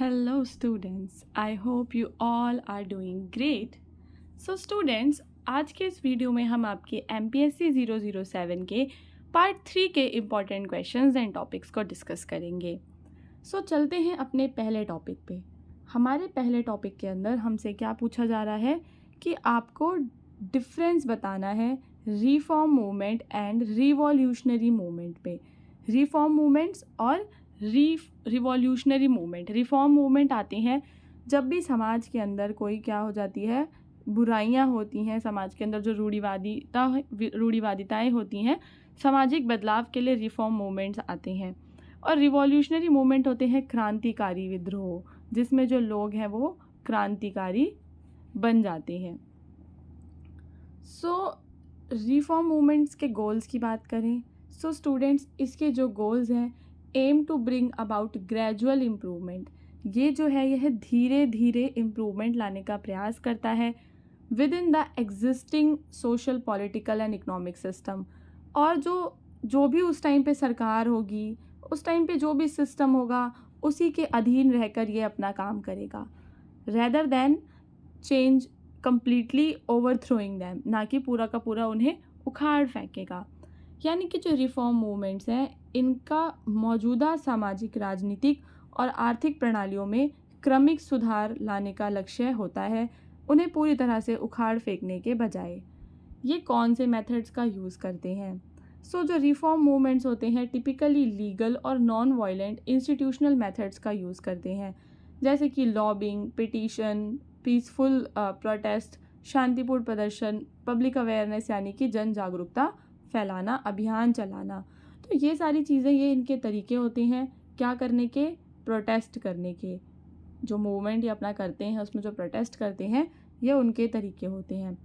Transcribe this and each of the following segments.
Hello, students. I hope you all are doing great. So, students, आज के इस video में हम आपके MPSC 007 के पार्ट 3 के इम्पॉर्टेंट क्वेश्चंस एंड टॉपिक्स को डिस्कस करेंगे. सो चलते हैं अपने पहले टॉपिक पे. हमारे पहले टॉपिक के अंदर हमसे क्या पूछा जा रहा है कि आपको डिफरेंस बताना है reform movement and revolutionary movement पे. रिफॉर्म मूवमेंट्स और रिवॉल्यूशनरी मूवमेंट. रिफॉर्म मूवमेंट आती हैं जब भी समाज के अंदर कोई क्या हो जाती है, बुराइयां होती हैं समाज के अंदर, जो रूढ़िवादिताएं होती हैं, सामाजिक बदलाव के लिए रिफॉर्म मूवमेंट्स आते हैं. और रिवॉल्यूशनरी मूवमेंट होते हैं क्रांतिकारी विद्रोह, जिसमें जो लोग हैं वो क्रांतिकारी बन जाते हैं. सो रिफॉर्म मूवमेंट्स के गोल्स की बात करें, सो स्टूडेंट्स, इसके जो गोल्स हैं, aim to bring about gradual improvement. ये जो है यह धीरे धीरे इम्प्रूवमेंट लाने का प्रयास करता है with in the existing social political and economic system. और जो भी उस टाइम पे सरकार होगी, उस टाइम पे जो भी सिस्टम होगा, उसी के अधीन रहकर ये अपना काम करेगा, rather than change completely ओवरथ्रोइंग them, ना कि पूरा का पूरा उन्हें उखाड़ फेंकेगा. यानी कि जो रिफॉर्म मूवमेंट्स हैं, इनका मौजूदा सामाजिक, राजनीतिक और आर्थिक प्रणालियों में क्रमिक सुधार लाने का लक्ष्य होता है, उन्हें पूरी तरह से उखाड़ फेंकने के बजाय. ये कौन से मेथड्स का यूज़ करते हैं? सो जो रिफॉर्म मूवमेंट्स होते हैं टिपिकली लीगल और नॉन वायलेंट इंस्टीट्यूशनल मेथड्स का यूज़ करते हैं, जैसे कि लॉबिंग, पिटीशन, पीसफुल प्रोटेस्ट, शांतिपूर्ण प्रदर्शन, पब्लिक अवेयरनेस यानी कि जन जागरूकता फैलाना, अभियान चलाना. तो ये सारी चीज़ें, ये इनके तरीके होते हैं क्या करने के, प्रोटेस्ट करने के. जो मूवमेंट ये अपना करते हैं, उसमें जो प्रोटेस्ट करते हैं, ये उनके तरीके होते हैं.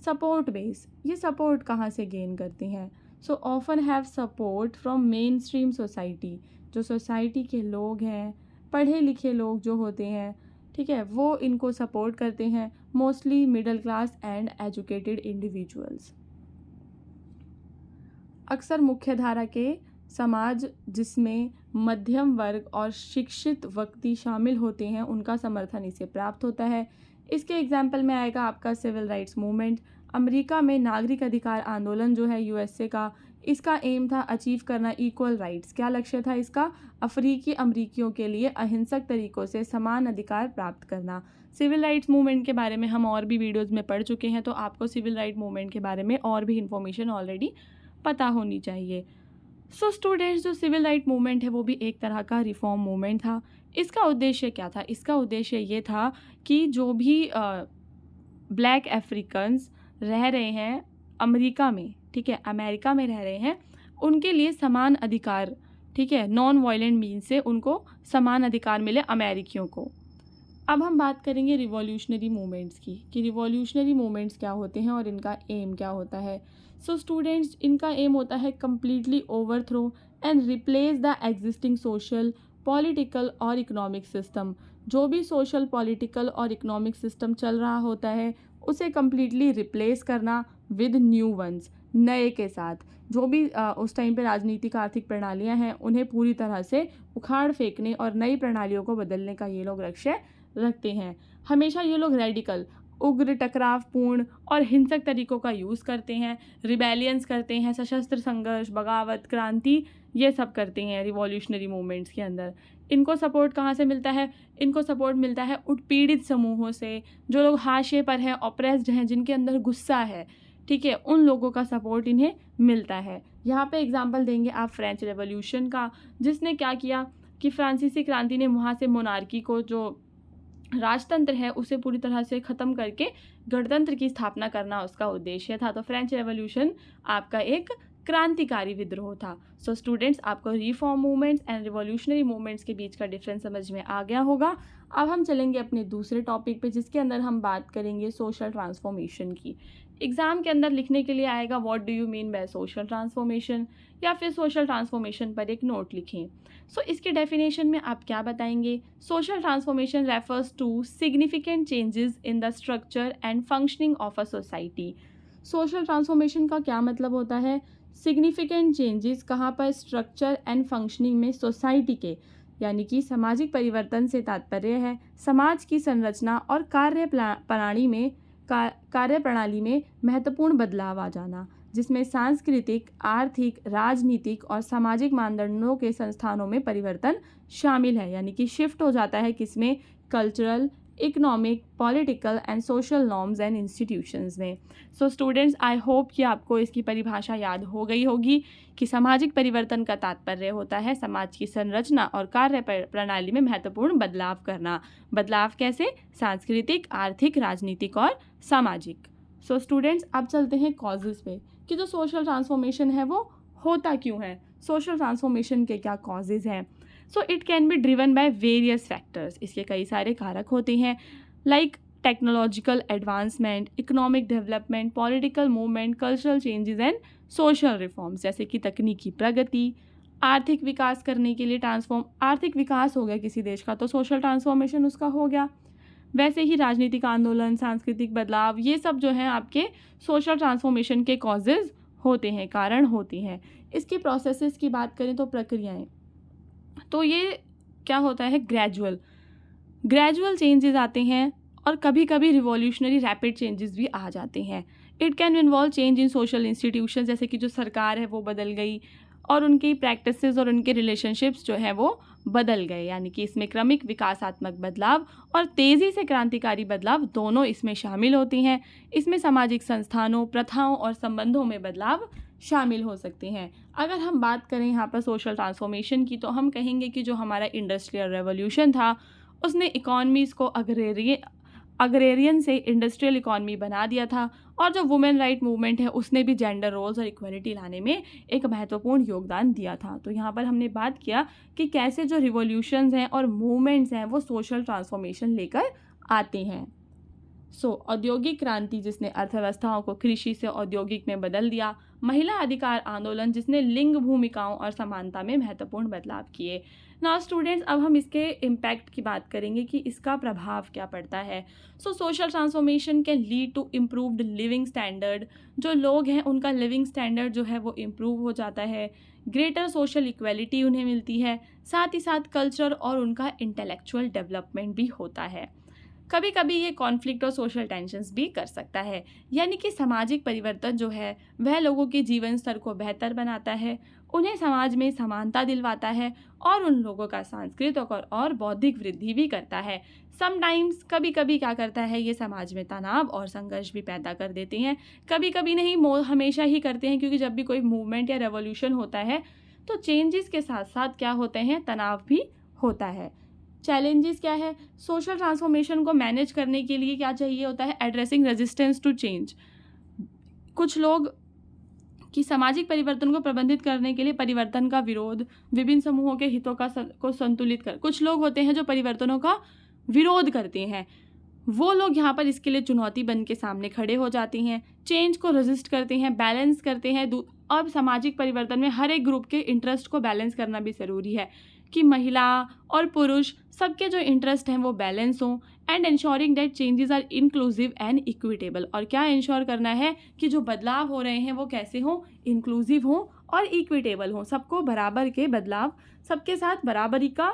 सपोर्ट बेस, ये सपोर्ट कहाँ से गेन करते हैं? So often have support from main stream society. जो सोसाइटी के लोग हैं, पढ़े लिखे लोग जो होते हैं, ठीक है, वो इनको सपोर्ट करते हैं, mostly middle class and educated individuals. अक्सर मुख्य धारा के समाज जिसमें मध्यम वर्ग और शिक्षित व्यक्ति शामिल होते हैं, उनका समर्थन इसे प्राप्त होता है. इसके एग्जाम्पल में आएगा आपका सिविल राइट्स मूवमेंट. अमेरिका में नागरिक अधिकार आंदोलन जो है यूएसए का, इसका एम था अचीव करना इक्वल राइट्स. क्या लक्ष्य था इसका? अफ्रीकी अमरीकियों के लिए अहिंसक तरीकों से समान अधिकार प्राप्त करना. सिविल राइट्स मूवमेंट के बारे में हम और भी वीडियोज़ में पढ़ चुके हैं, तो आपको सिविल राइट मूवमेंट के बारे में और भी इंफॉर्मेशन ऑलरेडी पता होनी चाहिए. सो स्टूडेंट्स, जो सिविल राइट मूवमेंट है वो भी एक तरह का रिफॉर्म मूवमेंट था. इसका उद्देश्य क्या था? इसका उद्देश्य ये था कि जो भी ब्लैक अफ्रीकन्स रह रहे हैं अमेरिका में, ठीक है, अमेरिका में रह रहे हैं, उनके लिए समान अधिकार, ठीक है, नॉन वायलेंट मीन्स से उनको समान अधिकार मिले अमेरिकियों को. अब हम बात करेंगे रिवॉल्यूशनरी मूवमेंट्स की, कि रिवॉल्यूशनरी मूवमेंट्स क्या होते हैं और इनका एम क्या होता है. सो स्टूडेंट्स, इनका एम होता है completely overthrow and replace the existing social, political और इकोनॉमिक सिस्टम. जो भी सोशल, पॉलिटिकल और इकोनॉमिक सिस्टम चल रहा होता है, उसे कम्प्लीटली रिप्लेस करना विद न्यू वंस, नए के साथ. जो भी उस टाइम पे राजनीतिक, आर्थिक प्रणालियां हैं, उन्हें पूरी तरह से उखाड़ फेंकने और नई प्रणालियों को बदलने का ये लोग लक्ष्य रखते हैं. हमेशा ये लोग रेडिकल, उग्र, टकरावपूर्ण और हिंसक तरीकों का यूज़ करते हैं, रिबेलियंस करते हैं, सशस्त्र संघर्ष, बगावत, क्रांति, ये सब करते हैं रिवॉल्यूशनरी मूवमेंट्स के अंदर. इनको सपोर्ट कहाँ से मिलता है? इनको सपोर्ट मिलता है उत्पीड़ित समूहों से, जो लोग हाशिए पर हैं, ऑप्रेस्ड हैं, जिनके अंदर गुस्सा है, ठीक है, उन लोगों का सपोर्ट इन्हें मिलता है. यहाँ पे एग्जाम्पल देंगे आप फ्रेंच रेवोल्यूशन का, जिसने क्या किया कि फ्रांसीसी क्रांति ने वहाँ से मोनार्की को, जो राजतंत्र है, उसे पूरी तरह से ख़त्म करके गणतंत्र की स्थापना करना उसका उद्देश्य था. तो फ्रेंच रेवोल्यूशन आपका एक क्रांतिकारी विद्रोह था. सो स्टूडेंट्स, आपको reform movements and revolutionary movements के बीच का डिफरेंस समझ में आ गया होगा. अब हम चलेंगे अपने दूसरे टॉपिक पे, जिसके अंदर हम बात करेंगे सोशल ट्रांसफॉर्मेशन की. एग्ज़ाम के अंदर लिखने के लिए आएगा what do you mean by social transformation, या फिर सोशल ट्रांसफॉर्मेशन पर एक नोट लिखें. सो इसके डेफिनेशन में आप क्या बताएंगे? Social transformation refers to significant changes in the structure and functioning of a society. Social transformation का क्या मतलब होता है? सिग्निफिकेंट चेंजेस कहाँ पर? स्ट्रक्चर एंड फंक्शनिंग में सोसाइटी के, यानी कि सामाजिक परिवर्तन से तात्पर्य है समाज की संरचना और कार्यप्रणाली में महत्वपूर्ण बदलाव आ जाना, जिसमें सांस्कृतिक, आर्थिक, राजनीतिक और सामाजिक मानदंडों के संस्थानों में परिवर्तन शामिल है। यानी कि शिफ्ट हो जाता है किसमें? Cultural, economic, political and social norms and institutions में। सो स्टूडेंट्स, आई होप कि आपको इसकी परिभाषा याद हो गई होगी कि सामाजिक परिवर्तन का तात्पर्य होता है समाज की संरचना और कार्य प्रणाली में महत्वपूर्ण बदलाव करना। बदलाव कैसे? सांस्कृतिक, आर्थिक, राजनीतिक और सामाजिक। सो स्टूडेंट्स, अब चलते हैं कॉजेज़ पे कि जो सोशल ट्रांसफॉर्मेशन है वो होता क्यों है, सोशल ट्रांसफॉर्मेशन के क्या कॉजेज़ हैं। So it can be driven by various factors, इसके कई सारे कारक होते हैं, like technological advancement, economic development, political movement, cultural changes and social reforms, जैसे कि तकनीकी प्रगति, आर्थिक विकास करने के लिए आर्थिक विकास हो गया किसी देश का तो सोशल ट्रांसफॉर्मेशन उसका हो गया। वैसे ही राजनीतिक आंदोलन, सांस्कृतिक बदलाव, ये सब जो हैं आपके सोशल ट्रांसफॉर्मेशन के कॉजेज़ होते हैं, कारण होती हैं। इसकी प्रोसेसेस की बात करें तो प्रक्रियाएं, तो ये क्या होता है? ग्रेजुअल चेंजेस आते हैं और कभी कभी रिवॉल्यूशनरी रैपिड चेंजेस भी आ जाते हैं। It can involve change in social institution, जैसे कि जो सरकार है वो बदल गई और उनकी प्रैक्टिसेस और उनके रिलेशनशिप्स जो है वो बदल गए। यानी कि इसमें क्रमिक विकासात्मक बदलाव और तेज़ी से क्रांतिकारी बदलाव दोनों इसमें शामिल होती हैं। इसमें सामाजिक संस्थानों, प्रथाओं और संबंधों में बदलाव शामिल हो सकते हैं। अगर हम बात करें यहाँ पर सोशल ट्रांसफॉर्मेशन की, तो हम कहेंगे कि जो हमारा इंडस्ट्रियल रेवोल्यूशन था उसने इकॉनमीज़ को अग्रेरियन से इंडस्ट्रियल इकॉनमी बना दिया था, और जो वुमेन राइट मूवमेंट है उसने भी जेंडर रोल्स और इक्वलिटी लाने में एक महत्वपूर्ण योगदान दिया था। तो यहाँ पर हमने बात किया कि कैसे जो रिवॉल्यूशंस हैं और मूवमेंट्स हैं वो सोशल ट्रांसफॉर्मेशन लेकर आते हैं। औद्योगिक क्रांति जिसने अर्थव्यवस्थाओं को कृषि से औद्योगिक में बदल दिया, महिला अधिकार आंदोलन जिसने लिंग भूमिकाओं और समानता में महत्वपूर्ण बदलाव किए। नाउ स्टूडेंट्स, अब हम इसके इम्पैक्ट की बात करेंगे कि इसका प्रभाव क्या पड़ता है। Social transformation can lead to improved living standard, जो लोग हैं उनका लिविंग स्टैंडर्ड जो है वो इम्प्रूव हो जाता है, ग्रेटर सोशल इक्वलिटी उन्हें मिलती है, साथ ही साथ कल्चर और उनका इंटेलेक्चुअल डेवलपमेंट भी होता है। कभी कभी ये कॉन्फ्लिक्ट और सोशल टेंशन्स भी कर सकता है। यानी कि सामाजिक परिवर्तन जो है वह लोगों के जीवन स्तर को बेहतर बनाता है, उन्हें समाज में समानता दिलवाता है और उन लोगों का सांस्कृतिक और बौद्धिक वृद्धि भी करता है। समटाइम्स कभी कभी क्या करता है, ये समाज में तनाव और संघर्ष भी पैदा कर देते हैं। कभी कभी नहीं, हमेशा ही करते हैं, क्योंकि जब भी कोई मूवमेंट या रेवोल्यूशन होता है तो चेंजेस के साथ साथ क्या होते हैं, तनाव भी होता है। चैलेंजेस क्या है? सोशल ट्रांसफॉर्मेशन को मैनेज करने के लिए क्या चाहिए होता है? Addressing resistance to change. कुछ लोग कि सामाजिक परिवर्तन को प्रबंधित करने के लिए परिवर्तन का विरोध, विभिन्न समूहों के हितों को संतुलित कर, कुछ लोग होते हैं जो परिवर्तनों का विरोध करते हैं, वो लोग यहाँ पर इसके लिए चुनौती बन के सामने खड़े हो जाते हैं, चेंज को रेजिस्ट करते हैं, बैलेंस करते हैं। अब सामाजिक परिवर्तन में हर एक ग्रुप के इंटरेस्ट को बैलेंस करना भी ज़रूरी है कि महिला और पुरुष सबके जो इंटरेस्ट हैं वो बैलेंस हों, and ensuring that changes are inclusive and equitable. और क्या इंश्योर करना है कि जो बदलाव हो रहे हैं वो कैसे हों, इंक्लूसिव हों और इक्विटेबल हों, सबको बराबर के बदलाव, सबके साथ बराबरी का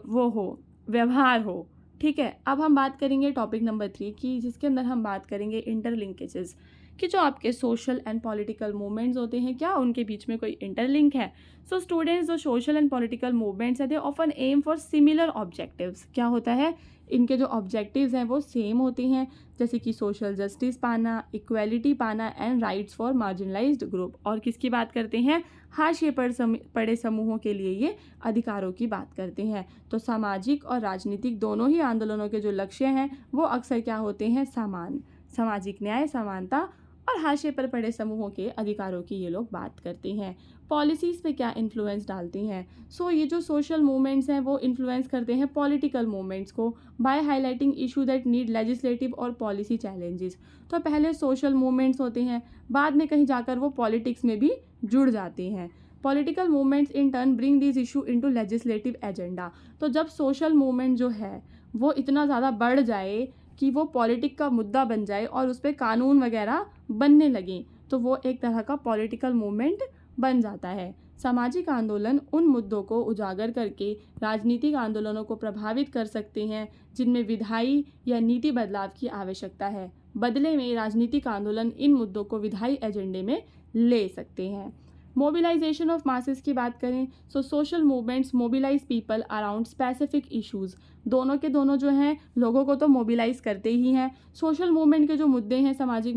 वो हो, व्यवहार हो। ठीक है, अब हम बात करेंगे टॉपिक नंबर 3 की, जिसके अंदर हम बात करेंगे इंटरलिंकेजेस, कि जो आपके सोशल एंड पॉलिटिकल मूवमेंट्स होते हैं क्या उनके बीच में कोई इंटरलिंक है। सो स्टूडेंट्स, जो सोशल एंड पॉलिटिकल मूवमेंट्स है they often aim for similar objectives. क्या होता है, इनके जो ऑब्जेक्टिव्स हैं वो सेम होते हैं, जैसे कि सोशल जस्टिस पाना, इक्वेलिटी पाना and rights for marginalised group. और किसकी बात करते हैं? हाशिए पर पड़े समूहों के लिए ये अधिकारों की बात करते हैं। तो सामाजिक और राजनीतिक दोनों ही आंदोलनों के जो लक्ष्य हैं वो अक्सर क्या होते हैं? समान, सामाजिक न्याय, समानता और हाशिए पर पड़े समूहों के अधिकारों की ये लोग बात करते हैं। पॉलिसीज़ पे क्या इन्फ्लुएंस डालते हैं? ये जो सोशल मूवमेंट्स हैं वो इन्फ्लुएंस करते हैं पॉलिटिकल मूवमेंट्स को by highlighting issue that need legislative और पॉलिसी चैलेंजेस। तो पहले सोशल मूवमेंट्स होते हैं, बाद में कहीं जाकर वो पॉलिटिक्स में भी जुड़ जाते हैं। Political movements in turn bring this issue into legislative agenda. तो जब सोशल मूवमेंट जो है वो इतना ज़्यादा बढ़ जाए कि वो पॉलिटिक का मुद्दा बन जाए और उस पर कानून वगैरह बनने लगे, तो वो एक तरह का पॉलिटिकल मूवमेंट बन जाता है। सामाजिक आंदोलन उन मुद्दों को उजागर करके राजनीतिक आंदोलनों को प्रभावित कर सकते हैं जिनमें विधायी या नीति बदलाव की आवश्यकता है। बदले में राजनीतिक आंदोलन इन मुद्दों को विधायी एजेंडे में ले सकते हैं। मोबिलाइजेशन ऑफ मासेस की बात करें तो social movements mobilise people around specific issues. दोनों के दोनों जो हैं लोगों को तो मोबिलाइज करते ही हैं। सोशल मूवमेंट के जो मुद्दे हैं, सामाजिक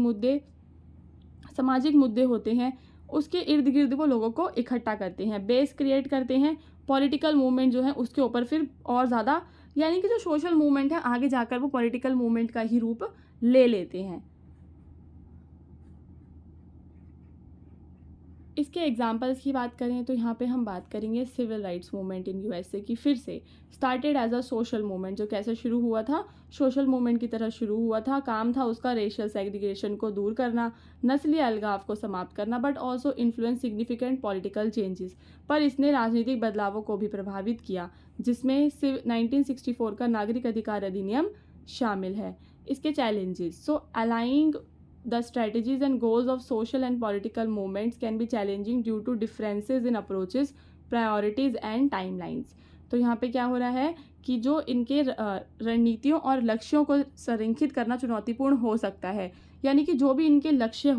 मुद्दे होते हैं, उसके इर्द गिर्द वो लोगों को इकट्ठा करते हैं, बेस क्रिएट करते हैं। पॉलिटिकल मूवमेंट जो है उसके ऊपर फिर और ज़्यादा, यानी कि जो सोशल मूवमेंट है आगे जाकर वो पॉलिटिकल मूवमेंट का ही रूप ले लेते हैं। इसके एग्जाम्पल्स की बात करें तो यहाँ पे हम बात करेंगे civil rights movement in USA की। फिर से started as a social movement, जो कैसे शुरू हुआ था, सोशल मूवमेंट की तरह शुरू हुआ था। काम था उसका रेशियल सेग्रीगेशन को दूर करना, नस्ली अलगाव को समाप्त करना, but also influence significant political changes. पर इसने राजनीतिक बदलावों को भी प्रभावित किया, जिसमें 1964 का नागरिक अधिकार अधिनियम शामिल है। इसके challenges, so aligning The strategies and goals of social and political movements can be challenging due to differences in approaches, priorities and timelines। तो यहाँ पे क्या हो रहा है कि जो इनके रणनीतियों और लक्ष्यों को संरेखित करना चुनौतीपूर्ण हो सकता है। यानी कि जो भी इनके लक्ष्य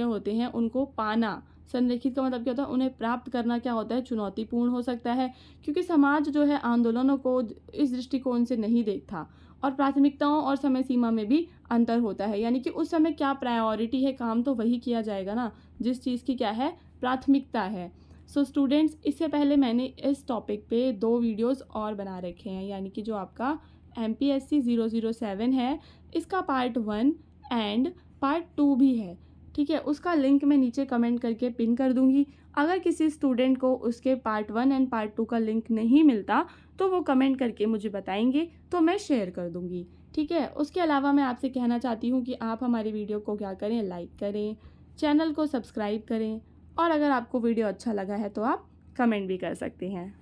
होते हैं उनको पाना, संरेखित का मतलब क्या होता है, उन्हें प्राप्त करना क्या होता है, चुनौतीपूर्ण हो सकता है। क्योंकि समाज जो है आंदोलनों को इस दृष्टिकोण से नहीं देखता और प्राथमिकताओं और समय सीमा में भी अंतर होता है। यानी कि उस समय क्या प्रायोरिटी है, काम तो वही किया जाएगा ना जिस चीज़ की क्या है, प्राथमिकता है। सो स्टूडेंट्स, इससे पहले मैंने इस टॉपिक पे 2 वीडियोस और बना रखे हैं। यानी कि जो आपका MPSC 007 है, इसका पार्ट 1 एंड पार्ट 2 भी है। ठीक है, उसका लिंक मैं नीचे कमेंट करके पिन कर दूंगी। अगर किसी स्टूडेंट को उसके पार्ट 1 एंड पार्ट 2 का लिंक नहीं मिलता तो वो कमेंट करके मुझे बताएंगे, तो मैं शेयर कर दूंगी। ठीक है, उसके अलावा मैं आपसे कहना चाहती हूँ कि आप हमारी वीडियो को क्या करें, लाइक करें, चैनल को सब्सक्राइब करें, और अगर आपको वीडियो अच्छा लगा है तो आप कमेंट भी कर सकते हैं।